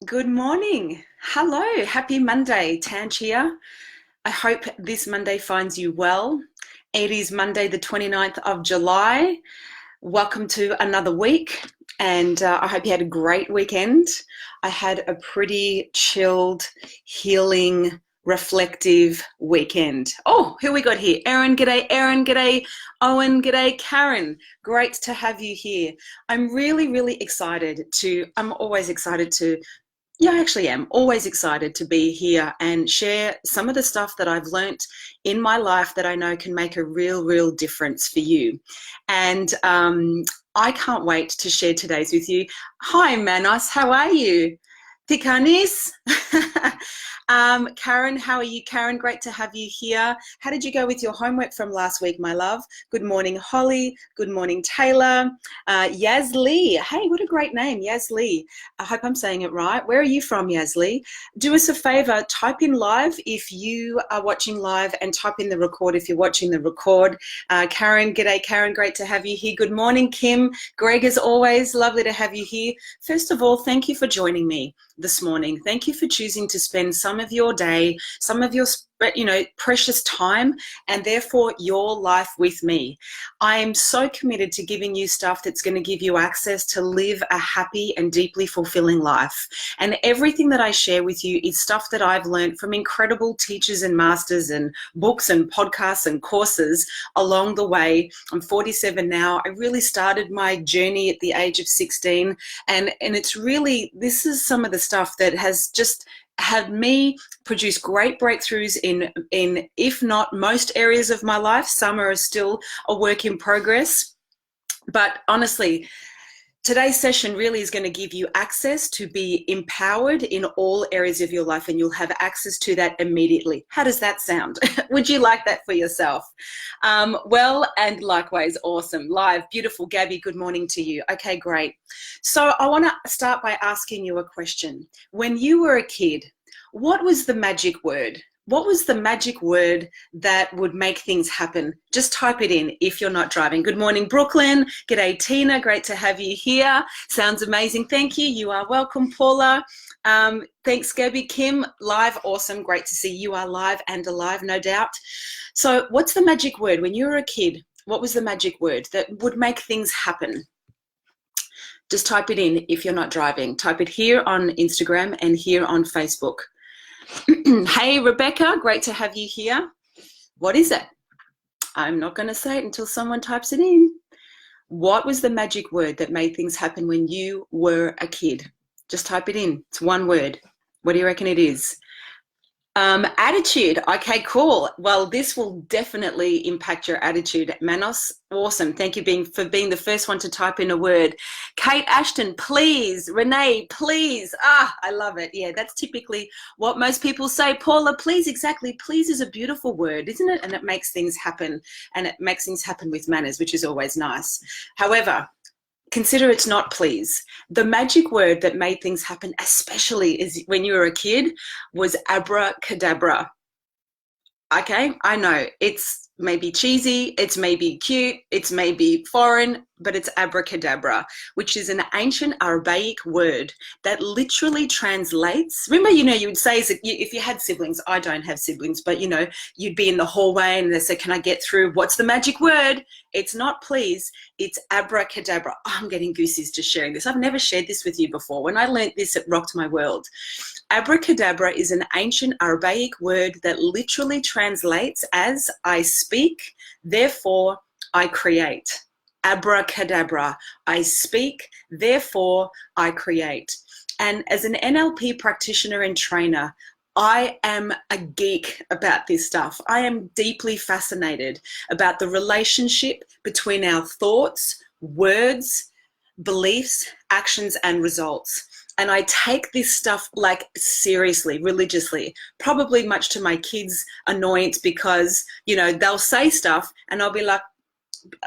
Good morning. Hello. Happy Monday. Tanj here. I hope this Monday finds you well. It is Monday, the 29th of July. Welcome to another week. And I hope you had a great weekend. I had a pretty chilled, healing, reflective weekend. Oh, who we got here? Erin, g'day. Erin, g'day. Owen, g'day. Karen, great to have you here. I'm always excited to yeah, I actually am always excited to be here and share some of the stuff that I've learnt in my life that I know can make a real difference for you. And I can't wait to share today's with you. Hi, Manos, how are you? Tikanis? Karen, how are you? Karen, great to have you here. How did you go with your homework from last week, my love? Good morning, Holly. Good morning, Taylor. Yazlee. Hey, what a great name, Yazlee. I hope I'm saying it right. Where are you from, Yazlee? Do us a favor, type in live if you are watching live and type in the record if you're watching the record. Karen, g'day, Karen. Great to have you here. Good morning, Kim. Greg, as always, lovely to have you here. First of all, thank you for joining me this morning. Thank you for choosing to spend some of your day, some of your precious time, and therefore your life with me. I am so committed to giving you stuff that's going to give you access to live a happy and deeply fulfilling life. And everything that I share with you is stuff that I've learned from incredible teachers and masters and books and podcasts and courses along the way. I'm 47 now. I really started my journey at the age of 16, and this is some of the stuff that has just had me produce great breakthroughs in if not most areas of my life. Some are still a work in progress, but honestly, today's session really is going to give you access to be empowered in all areas of your life, and you'll have access to that immediately. How does that sound? Would you like that for yourself? Well, and likewise, awesome. Live, beautiful. Gabby, good morning to you. Okay, great. So I want to start by asking you a question. When you were a kid, what was the magic word? What was the magic word that would make things happen? Just type it in if you're not driving. Good morning, Brooklyn. G'day, Tina. Great to have you here. Sounds amazing. Thank you. You are welcome, Paula. Thanks, Gabby. Kim, live. Awesome. Great to see you are live and alive, no doubt. So what's the magic word? When you were a kid, what was the magic word that would make things happen? Just type it in if you're not driving. Type it here on Instagram and here on Facebook. Hey, Rebecca, great to have you here. What is it? I'm not going to say it until someone types it in. What was the magic word that made things happen when you were a kid? Just type it in. It's one word. What do you reckon it is? Attitude. Okay, cool. Well, this will definitely impact your attitude. Manos, awesome. Thank you for being the first one to type in a word. Kate Ashton, please. Renee, please. I love it. Yeah, that's typically what most people say. Paula, please. Exactly. Please is a beautiful word, isn't it? And it makes things happen. And it makes things happen with manners, which is always nice. However, consider it's not please. The magic word that made things happen, especially is when you were a kid, was abracadabra. Okay, I know it's maybe cheesy, it's maybe cute, it's maybe foreign, but it's abracadabra, which is an ancient Arabic word that literally translates. Remember, you would say, if you had siblings, I don't have siblings, but you'd be in the hallway and they say, can I get through? What's the magic word? It's not please, it's abracadabra. Oh, I'm getting goosies just sharing this. I've never shared this with you before. When I learned this, it rocked my world. Abracadabra is an ancient Arabic word that literally translates as I speak, therefore I create. Abracadabra. I speak, therefore I create. And as an NLP practitioner and trainer, I am a geek about this stuff. I am deeply fascinated about the relationship between our thoughts, words, beliefs, actions, and results. And I take this stuff like seriously, religiously, probably much to my kids' annoyance because, they'll say stuff and I'll be like,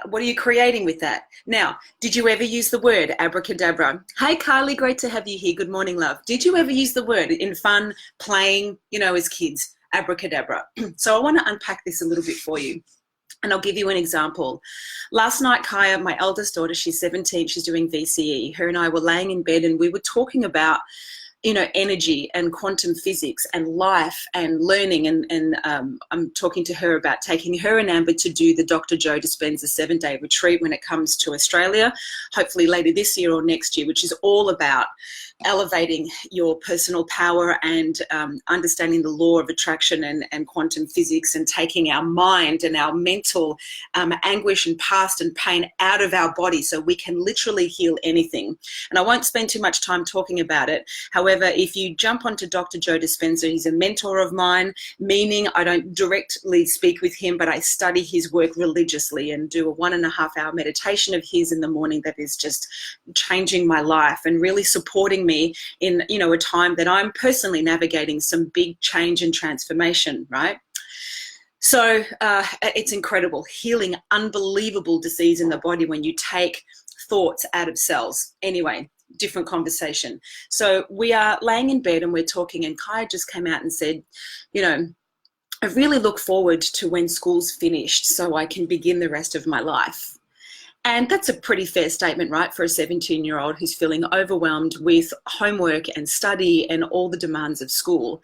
what are you creating with that? Now, did you ever use the word abracadabra? Hey, Kylie, great to have you here. Good morning, love. Did you ever use the word in fun, playing, as kids, abracadabra? So I want to unpack this a little bit for you. And I'll give you an example. Last night, Kaya, my eldest daughter, she's 17, she's doing VCE. Her and I were laying in bed and we were talking about energy and quantum physics and life and learning. And I'm talking to her about taking her and Amber to do the Dr. Joe Dispenza 7-day retreat when it comes to Australia, hopefully later this year or next year, which is all about elevating your personal power and understanding the law of attraction and quantum physics, and taking our mind and our mental anguish and past and pain out of our body so we can literally heal anything. And I won't spend too much time talking about it. However, if you jump onto Dr. Joe Dispenza, he's a mentor of mine, meaning I don't directly speak with him, but I study his work religiously and do a 1.5-hour meditation of his in the morning that is just changing my life and really supporting me in, a time that I'm personally navigating some big change and transformation, right? So it's incredible, healing unbelievable disease in the body when you take thoughts out of cells. Anyway, different conversation. So we are laying in bed and we're talking, and Kai just came out and said, I really look forward to when school's finished so I can begin the rest of my life. And that's a pretty fair statement, right, for a 17-year-old who's feeling overwhelmed with homework and study and all the demands of school.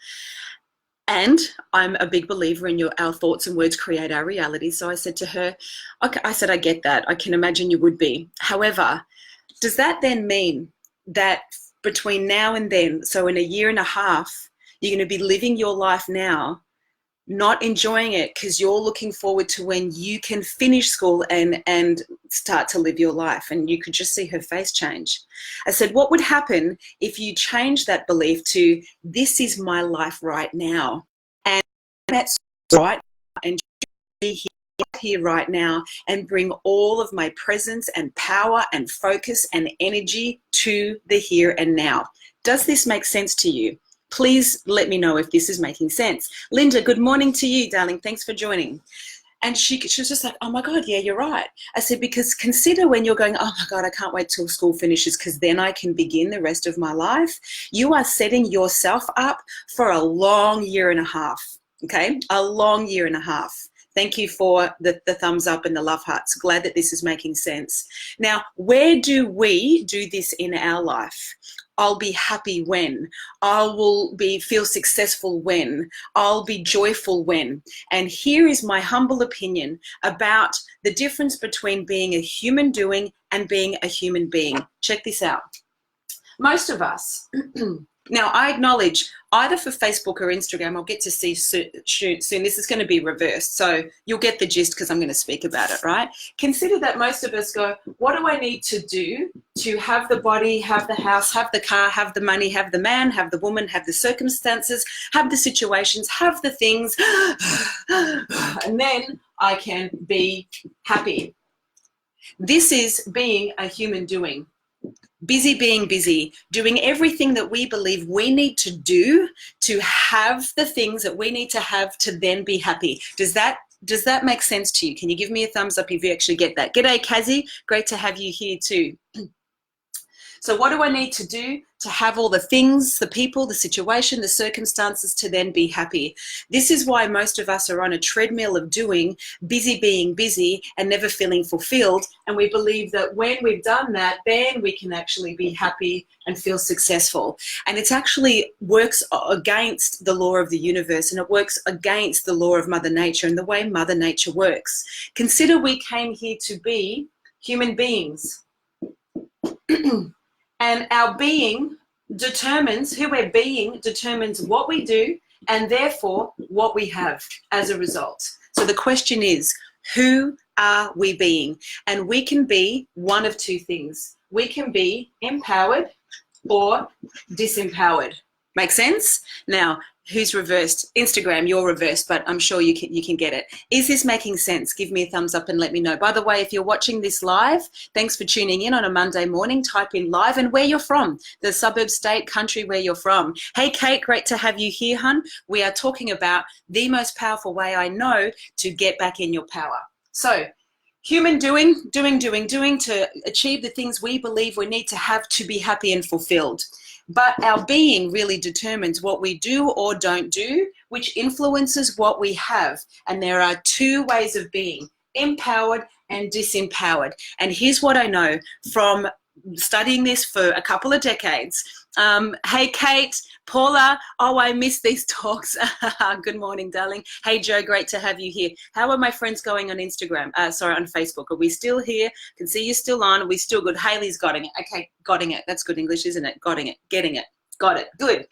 And I'm a big believer in our thoughts and words create our reality. So I said to her, okay, I get that. I can imagine you would be. However, does that then mean that between now and then, so in a 1.5 years, you're going to be living your life now, not enjoying it because you're looking forward to when you can finish school and start to live your life? And you could just see her face change. I said, what would happen if you change that belief to, this is my life right now, and that's right, and be here right now and bring all of my presence and power and focus and energy to the here and now. Does this make sense to you? Please let me know if this is making sense. Linda, good morning to you, darling. Thanks for joining. And she was just like, oh my God, yeah, you're right. I said, because consider when you're going, oh my God, I can't wait till school finishes because then I can begin the rest of my life. You are setting yourself up for a long 1.5 years, okay? A long 1.5 years. Thank you for the thumbs up and the love hearts. Glad that this is making sense. Now, where do we do this in our life? I'll be happy when, I will feel successful when, I'll be joyful when. And here is my humble opinion about the difference between being a human doing and being a human being. Check this out. Most of us, now I acknowledge either for Facebook or Instagram, I'll get to see soon. This is going to be reversed. So you'll get the gist because I'm going to speak about it, right? Consider that most of us go, what do I need to do to have the body, have the house, have the car, have the money, have the man, have the woman, have the circumstances, have the situations, have the things, and then I can be happy. This is being a human doing. Busy being busy, doing everything that we believe we need to do to have the things that we need to have to then be happy. Does that make sense to you? Can you give me a thumbs up if you actually get that? G'day, Kazi. Great to have you here too. So what do I need to do to have all the things, the people, the situation, the circumstances to then be happy? This is why most of us are on a treadmill of doing, busy being busy and never feeling fulfilled. And we believe that when we've done that, then we can actually be happy and feel successful. And it actually works against the law of the universe, and it works against the law of Mother Nature and the way Mother Nature works. Consider we came here to be human beings. And our being determines, who we're being determines what we do and therefore what we have as a result. So the question is, who are we being? And we can be one of two things. We can be empowered or disempowered. Make sense? Now, who's reversed? Instagram, you're reversed, but I'm sure you can get it. Is this making sense? Give me a thumbs up and let me know. By the way, if you're watching this live, thanks for tuning in on a Monday morning. Type in live and where you're from, the suburb, state, country where you're from. Hey, Kate, great to have you here, hun. We are talking about the most powerful way I know to get back in your power. So, human doing to achieve the things we believe we need to have to be happy and fulfilled. But our being really determines what we do or don't do, which influences what we have. And there are two ways of being, empowered and disempowered. And here's what I know from studying this for a couple of decades. Hey, Kate, Paula, oh, I miss these talks. Good morning, darling. Hey, Joe, great to have you here. How are my friends going on Instagram? Sorry, on Facebook. Are we still here? Can see you still on. Are we still good? Haley's getting it. Okay, getting it. That's good English, isn't it? Getting it. Got it. Good.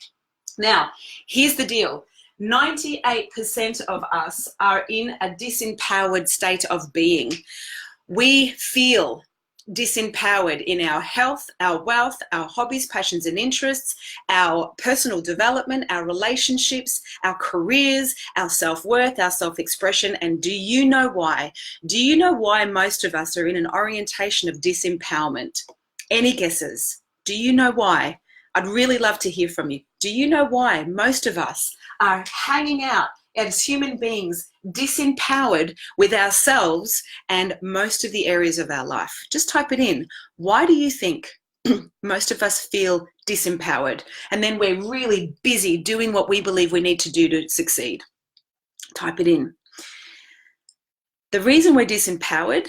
Now, here's the deal. 98% of us are in a disempowered state of being. We feel disempowered in our health, our wealth, our hobbies, passions and interests, our personal development, our relationships, our careers, our self-worth, our self-expression. And do you know why? Do you know why most of us are in an orientation of disempowerment? Any guesses? Do you know why? I'd really love to hear from you. Do you know why most of us are hanging out as human beings, disempowered with ourselves and most of the areas of our life? Just type it in. Why do you think most of us feel disempowered? And then we're really busy doing what we believe we need to do to succeed. Type it in. The reason we're disempowered,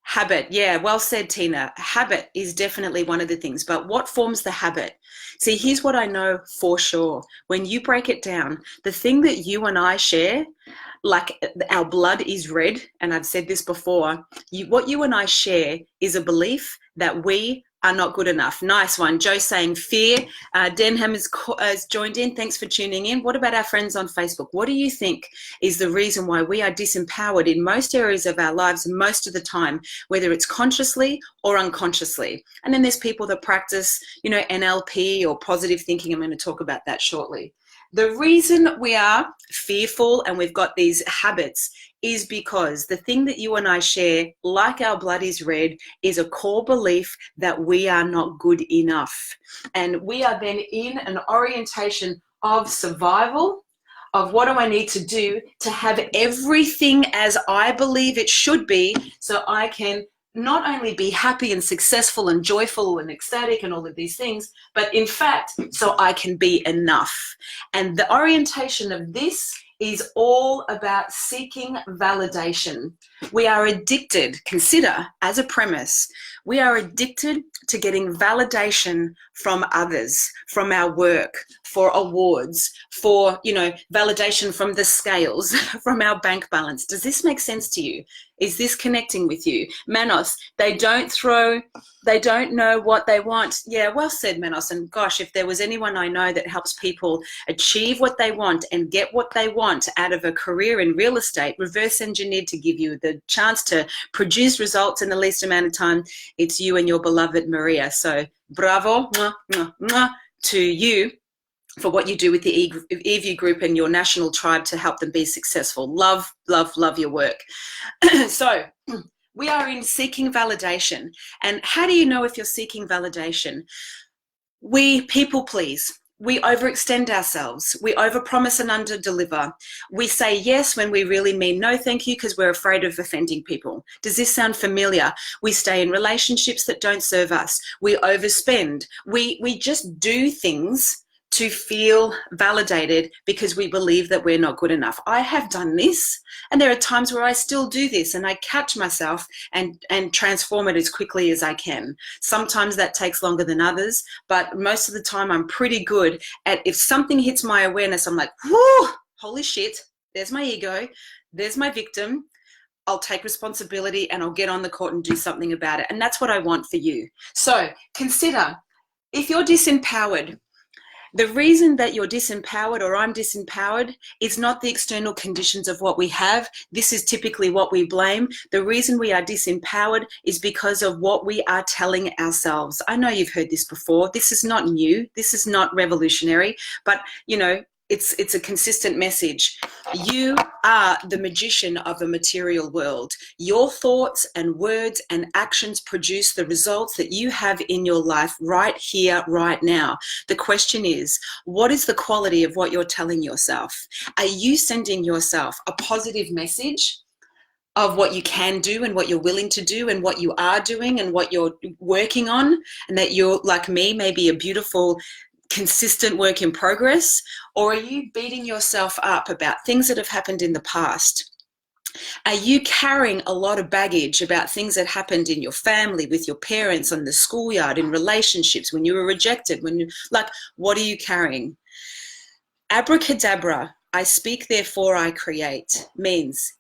habit. Yeah, well said, Tina. Habit is definitely one of the things, but what forms the habit? See, here's what I know for sure. When you break it down, the thing that you and I share, like our blood is red, and I've said this before, what you and I share is a belief that we are not good enough. Nice one. Joe saying fear. Denham has joined in. Thanks for tuning in. What about our friends on Facebook? What do you think is the reason why we are disempowered in most areas of our lives most of the time, whether it's consciously or unconsciously? And then there's people that practice, NLP or positive thinking. I'm going to talk about that shortly. The reason we are fearful and we've got these habits is because the thing that you and I share, like our blood is red, is a core belief that we are not good enough. And we are then in an orientation of survival, of what do I need to do to have everything as I believe it should be, so I can not only be happy and successful and joyful and ecstatic and all of these things, but in fact, so I can be enough. And the orientation of this is all about seeking validation. We are addicted, consider as a premise, we are addicted to getting validation from others, from our work, for awards, for, validation from the scales, from our bank balance. Does this make sense to you? Is this connecting with you? Manos, they don't know what they want. Yeah, well said, Manos. And gosh, if there was anyone I know that helps people achieve what they want and get what they want out of a career in real estate, reverse engineered to give you the chance to produce results in the least amount of time, it's you and your beloved Maria. So bravo mwah, mwah, mwah, to you for what you do with the eView group and your national tribe to help them be successful. Love, love, love your work. So we are in seeking validation. And how do you know if you're seeking validation? We people please. We overextend ourselves. We overpromise and underdeliver. We say yes when we really mean no thank you because we're afraid of offending people. Does this sound familiar? We stay in relationships that don't serve us. We overspend. We just do things to feel validated because we believe that we're not good enough. I have done this, and there are times where I still do this, and I catch myself and transform it as quickly as I can. Sometimes that takes longer than others, but most of the time I'm pretty good at, if something hits my awareness, I'm like, whoo, holy shit, there's my ego, there's my victim. I'll take responsibility and I'll get on the court and do something about it. And that's what I want for you. So consider, if you're disempowered, the reason that you're disempowered or I'm disempowered is not the external conditions of what we have. This is typically what we blame. The reason we are disempowered is because of what we are telling ourselves. I know you've heard this before. This is not new. This is not revolutionary, but it's a consistent message. You are the magician of the material world. Your thoughts and words and actions produce the results that you have in your life right here, right now. The question is, what is the quality of what you're telling yourself? Are you sending yourself a positive message of what you can do and what you're willing to do and what you are doing and what you're working on, and that you're, like me, maybe a beautiful consistent work in progress? Or are you beating yourself up about things that have happened in the past? Are you carrying a lot of baggage about things that happened in your family, with your parents, on the schoolyard, in relationships, when you were rejected, like, what are you carrying? Abracadabra, I speak, therefore I create, means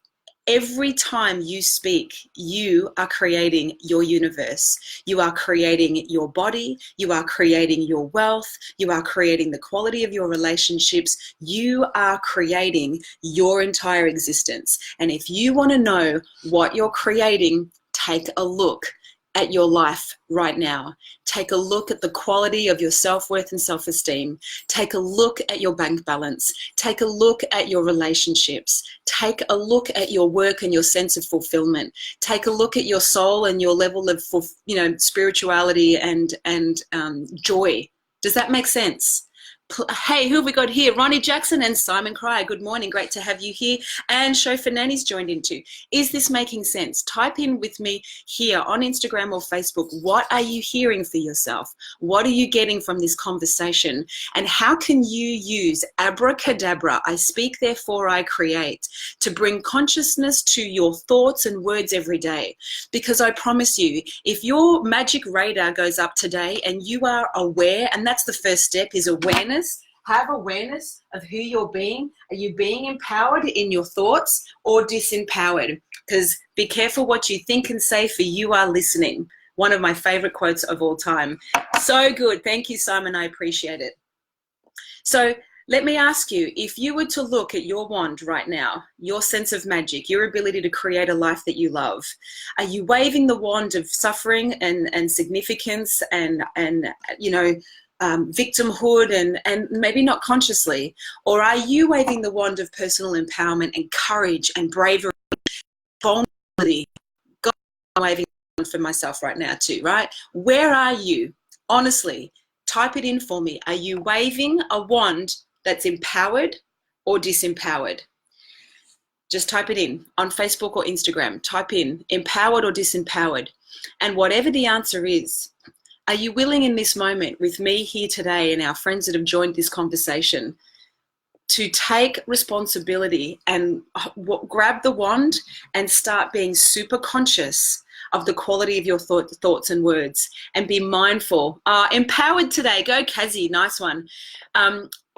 every time you speak, you are creating your universe. You are creating your body. You are creating your wealth. You are creating the quality of your relationships. You are creating your entire existence. And if you want to know what you're creating, take a look at your life right now. Take a look at the quality of your self-worth and self-esteem. Take a look at your bank balance. Take a look at your relationships. Take a look at your work and your sense of fulfillment. Take a look at your soul and your level of, spirituality and joy. Does that make sense? Hey, who have we got here? Ronnie Jackson and Simon Cryer. Good morning. Great to have you here. And Chauffeur Nanny's joined in too. Is this making sense? Type in with me here on Instagram or Facebook. What are you hearing for yourself? What are you getting from this conversation? And how can you use abracadabra, I speak, therefore I create, to bring consciousness to your thoughts and words every day? Because I promise you, if your magic radar goes up today and you are aware, and that's the first step, is awareness. Have awareness of who you're being. Are you being empowered in your thoughts or disempowered? Because be careful what you think and say, for you are listening. One of my favorite quotes of all time. So good. Thank you, Simon. I appreciate it. So let me ask you, if you were to look at your wand right now, your sense of magic, your ability to create a life that you love, are you waving the wand of suffering and significance and victimhood and maybe not consciously? Or are you waving the wand of personal empowerment and courage and bravery, vulnerability? God, I'm waving the wand for myself right now too, right? Where are you? Honestly, type it in for me. Are you waving a wand that's empowered or disempowered? Just type it in on Facebook or Instagram. Type in empowered or disempowered. And whatever the answer is, are you willing in this moment with me here today and our friends that have joined this conversation to take responsibility and grab the wand and start being super conscious of the quality of your thoughts and words, and be mindful? Empowered today. Go, Kazi. Nice one.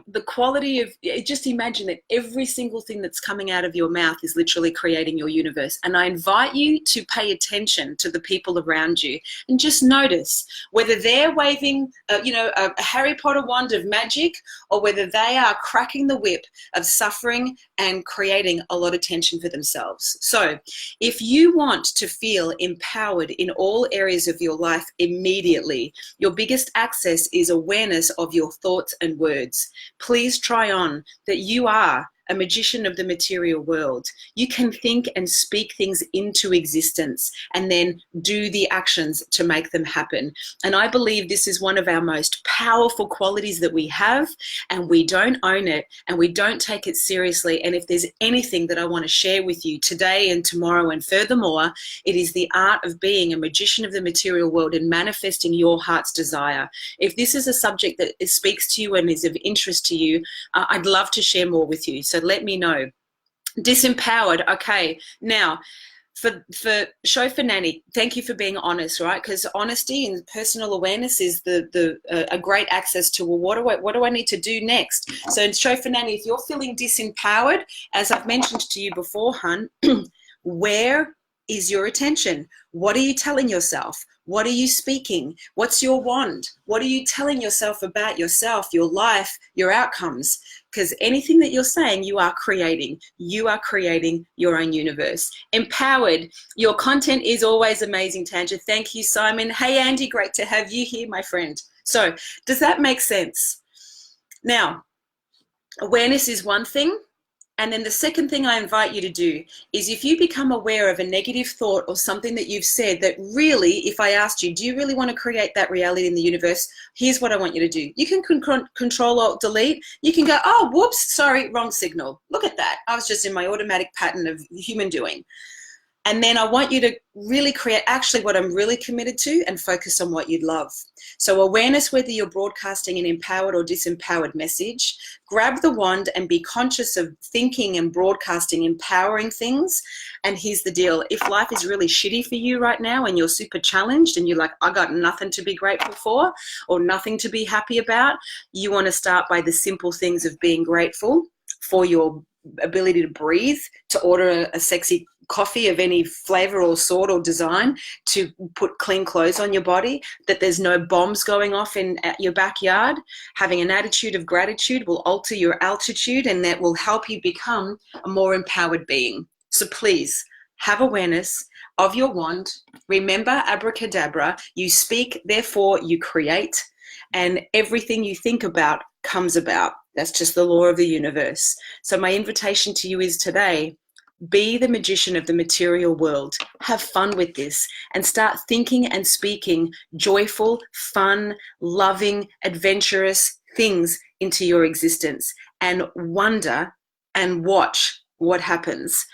The quality of, just imagine that every single thing that's coming out of your mouth is literally creating your universe. And I invite you to pay attention to the people around you and just notice whether they're waving, a Harry Potter wand of magic, or whether they are cracking the whip of suffering and creating a lot of tension for themselves. So if you want to feel empowered in all areas of your life immediately, your biggest access is awareness of your thoughts and words. Please try on that you are a magician of the material world. You can think and speak things into existence and then do the actions to make them happen. And I believe this is one of our most powerful qualities that we have, and we don't own it and we don't take it seriously. And if there's anything that I want to share with you today and tomorrow and furthermore, it is the art of being a magician of the material world and manifesting your heart's desire. If this is a subject that speaks to you and is of interest to you, I'd love to share more with you. So let me know. Disempowered. Okay. Now, for Chauffeur Nanny, thank you for being honest, right? Because honesty and personal awareness is a great access to, well, what do I need to do next? So in Chauffeur Nanny, if you're feeling disempowered, as I've mentioned to you before, hun, where is your attention? What are you telling yourself? What are you speaking? What's your wand? What are you telling yourself about yourself, your life, your outcomes? Because anything that you're saying, you are creating. You are creating your own universe. Empowered. Your content is always amazing, Tanja. Thank you, Simon. Hey, Andy, great to have you here, my friend. So does that make sense? Now, awareness is one thing. And then the second thing I invite you to do is, if you become aware of a negative thought or something that you've said that really, if I asked you, do you really want to create that reality in the universe? Here's what I want you to do. You can control alt delete. You can go, oh, whoops, sorry, wrong signal. Look at that. I was just in my automatic pattern of human doing. And then I want you to really create actually what I'm really committed to and focus on what you'd love. So awareness, whether you're broadcasting an empowered or disempowered message, grab the wand and be conscious of thinking and broadcasting empowering things. And here's the deal. If life is really shitty for you right now and you're super challenged and you're like, I got nothing to be grateful for or nothing to be happy about, you want to start by the simple things of being grateful for your ability to breathe, to order a sexy coffee of any flavor or sort or design, to put clean clothes on your body, that there's no bombs going off in your backyard. Having an attitude of gratitude will alter your altitude, and that will help you become a more empowered being. So please have awareness of your wand. Remember abracadabra. You speak, therefore you create, and everything you think about comes about. That's just the law of the universe. So my invitation to you is today, be the magician of the material world. Have fun with this and start thinking and speaking joyful, fun, loving, adventurous things into your existence, and wonder and watch what happens.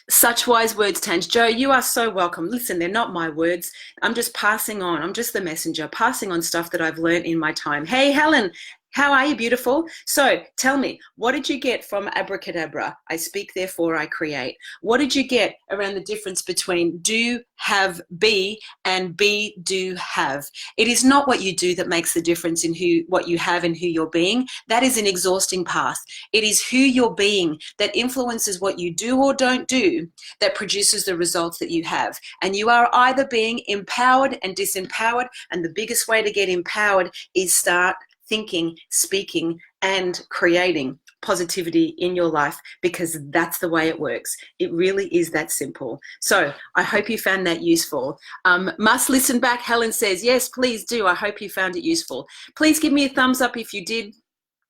Such wise words, Tanj. Joe, you are so welcome. Listen, they're not my words. I'm just passing on. I'm just the messenger, passing on stuff that I've learned in my time. Hey, Helen. How are you, beautiful? So tell me, what did you get from abracadabra? I speak, therefore I create. What did you get around the difference between do, have, be, and be, do, have? It is not what you do that makes the difference in what you have and who you're being. That is an exhausting path. It is who you're being that influences what you do or don't do that produces the results that you have. And you are either being empowered and disempowered, and the biggest way to get empowered is start thinking, speaking, and creating positivity in your life, because that's the way it works. It really is that simple. So I hope you found that useful. Must listen back, Helen says. Yes, please do. I hope you found it useful. Please give me a thumbs up if you did.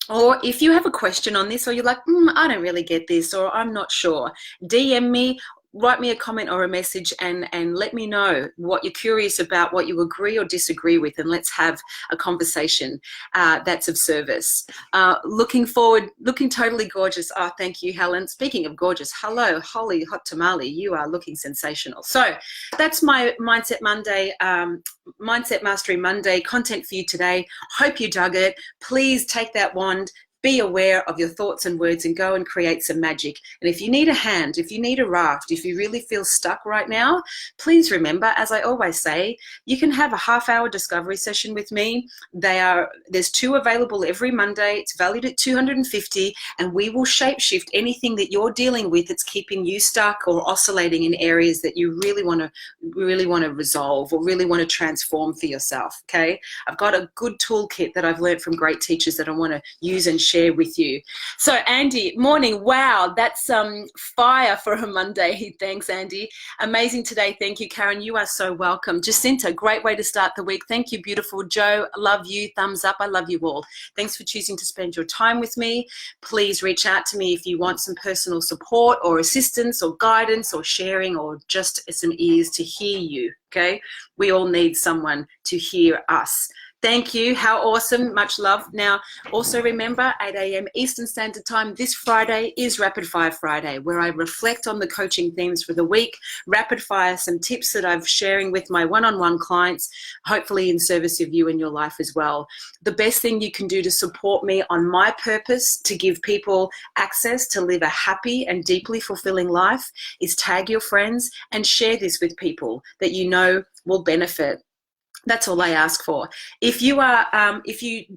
Or if you have a question on this, or you're like, I don't really get this, or I'm not sure, DM me, write me a comment or a message, and let me know what you're curious about, what you agree or disagree with, and let's have a conversation that's of service. Looking forward, looking totally gorgeous. Oh, thank you, Helen. Speaking of gorgeous, hello, Holly Hot Tamale. You are looking sensational. So that's my Mindset Monday, Mindset Mastery Monday content for you today. Hope you dug it. Please take that wand, be aware of your thoughts and words, and go and create some magic. And if you need a hand, if you need a raft, if you really feel stuck right now, please remember, as I always say, you can have a half-hour discovery session with me. There's 2 available every Monday. It's valued at $250, and we will shapeshift anything that you're dealing with that's keeping you stuck or oscillating in areas that you really want to resolve or really want to transform for yourself. Okay, I've got a good toolkit that I've learned from great teachers that I want to use and share with you. So Andy, morning. Wow, that's fire for a Monday. Thanks, Andy. Amazing today. Thank you, Karen. You are so welcome. Jacinta, great way to start the week. Thank you, beautiful. Joe, love you. Thumbs up. I love you all. Thanks for choosing to spend your time with me. Please reach out to me if you want some personal support or assistance or guidance or sharing or just some ears to hear you. Okay, we all need someone to hear us. Thank you. How awesome. Much love. Now, also remember, 8 a.m. Eastern Standard Time this Friday is Rapid Fire Friday, where I reflect on the coaching themes for the week, rapid fire some tips that I'm sharing with my one-on-one clients, hopefully in service of you and your life as well. The best thing you can do to support me on my purpose to give people access to live a happy and deeply fulfilling life is tag your friends and share this with people that you know will benefit. That's all I ask for. If you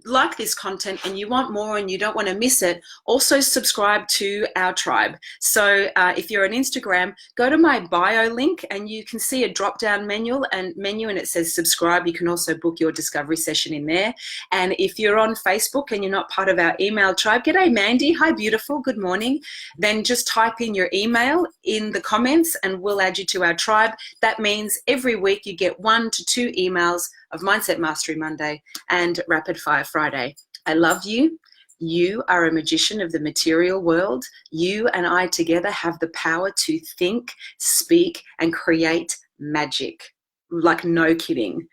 like this content and you want more and you don't want to miss it, also subscribe to our tribe. So if you're on Instagram, go to my bio link and you can see a drop-down menu and it says subscribe. You can also book your discovery session in there. And if you're on Facebook and you're not part of our email tribe, g'day Mandy, hi beautiful, good morning. Then just type in your email in the comments and we'll add you to our tribe. That means every week you get 1 to 2 emails of Mindset Mastery Monday and Rapid Fire Friday. I love you. You are a magician of the material world. You and I together have the power to think, speak, and create magic. Like no kidding.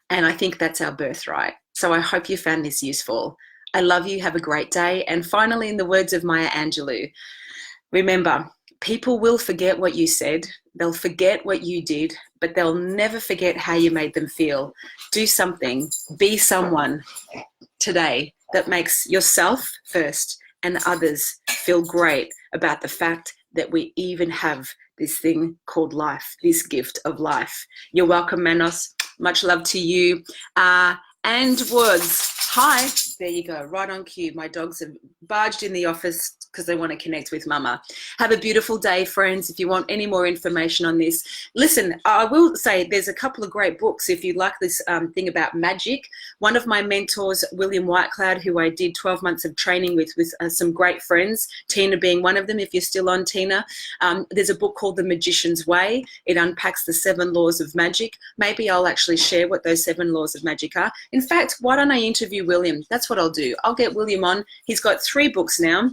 And I think that's our birthright. So I hope you found this useful. I love you. Have a great day. And finally, in the words of Maya Angelou, remember, People will forget what you said, they'll forget what you did, but they'll never forget how you made them feel. Do something, be someone today that makes yourself first and others feel great about the fact that we even have this thing called life, this gift of life. You're welcome, Manos. Much love to you. And was, hi, there you go, right on cue. My dogs have barged in the office because they want to connect with mama. Have a beautiful day, friends. If you want any more information on this, listen, I will say there's a couple of great books if you like this thing about magic. One of my mentors, William Whitecloud, who I did 12 months of training with some great friends, Tina being one of them, if you're still on, Tina. There's a book called The Magician's Way. It unpacks the 7 laws of magic. Maybe I'll actually share what those 7 laws of magic are. In fact, why don't I interview William? That's what I'll do. I'll get William on. He's got 3 books now.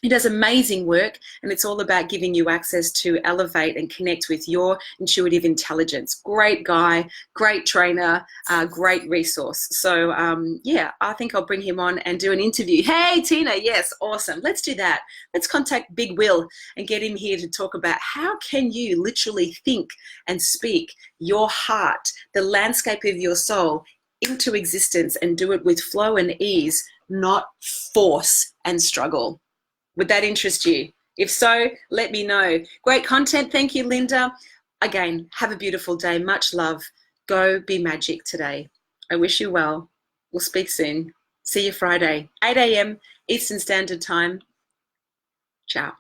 He does amazing work, and it's all about giving you access to elevate and connect with your intuitive intelligence. Great guy, great trainer, great resource. So yeah, I think I'll bring him on and do an interview. Hey, Tina, yes, awesome. Let's do that. Let's contact Big Will and get him here to talk about how can you literally think and speak your heart, the landscape of your soul, into existence and do it with flow and ease, not force and struggle. Would that interest you? If so, let me know. Great content. Thank you, Linda. Again, have a beautiful day. Much love. Go be magic today. I wish you well. We'll speak soon. See you Friday, 8 a.m. Eastern Standard Time. Ciao.